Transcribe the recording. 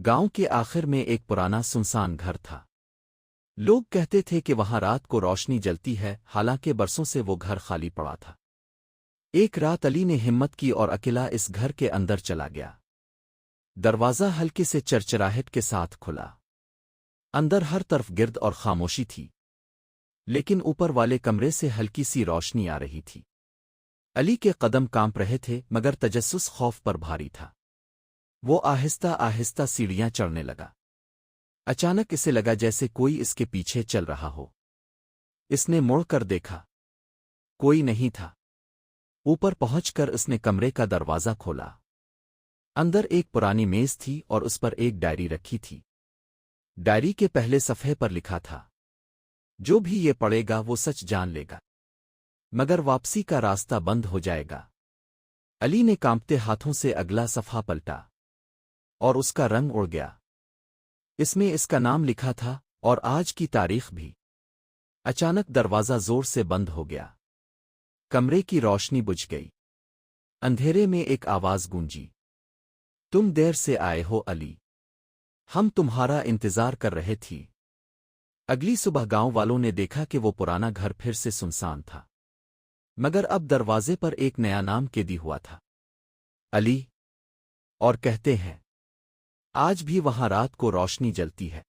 گاؤں کے آخر میں ایک پرانا سنسان گھر تھا۔ لوگ کہتے تھے کہ وہاں رات کو روشنی جلتی ہے، حالانکہ برسوں سے وہ گھر خالی پڑا تھا۔ ایک رات علی نے ہمت کی اور اکیلا اس گھر کے اندر چلا گیا۔ دروازہ ہلکے سے چرچراہٹ کے ساتھ کھلا۔ اندر ہر طرف گرد اور خاموشی تھی، لیکن اوپر والے کمرے سے ہلکی سی روشنی آ رہی تھی۔ علی کے قدم کانپ رہے تھے، مگر تجسس خوف پر بھاری تھا۔ وہ آہستہ آہستہ سیڑھیاں چڑھنے لگا۔ اچانک اسے لگا جیسے کوئی اس کے پیچھے چل رہا ہو۔ اس نے مڑ کر دیکھا، کوئی نہیں تھا۔ اوپر پہنچ کر اس نے کمرے کا دروازہ کھولا۔ اندر ایک پرانی میز تھی اور اس پر ایک ڈائری رکھی تھی۔ ڈائری کے پہلے صفحے پر لکھا تھا، جو بھی یہ پڑھے گا وہ سچ جان لے گا، مگر واپسی کا راستہ بند ہو جائے گا۔ علی نے کانپتے ہاتھوں سے اگلا صفحہ پلٹا، اور اس کا رنگ اڑ گیا۔ اس میں اس کا نام لکھا تھا، اور آج کی تاریخ بھی۔ اچانک دروازہ زور سے بند ہو گیا۔ کمرے کی روشنی بجھ گئی۔ اندھیرے میں ایک آواز گونجی، تم دیر سے آئے ہو علی، ہم تمہارا انتظار کر رہے تھی۔ اگلی صبح گاؤں والوں نے دیکھا کہ وہ پرانا گھر پھر سے سنسان تھا، مگر اب دروازے پر ایک نیا نام کیدی ہوا تھا، علی۔ اور کہتے ہیں، آج بھی وہاں رات کو روشنی جلتی ہے۔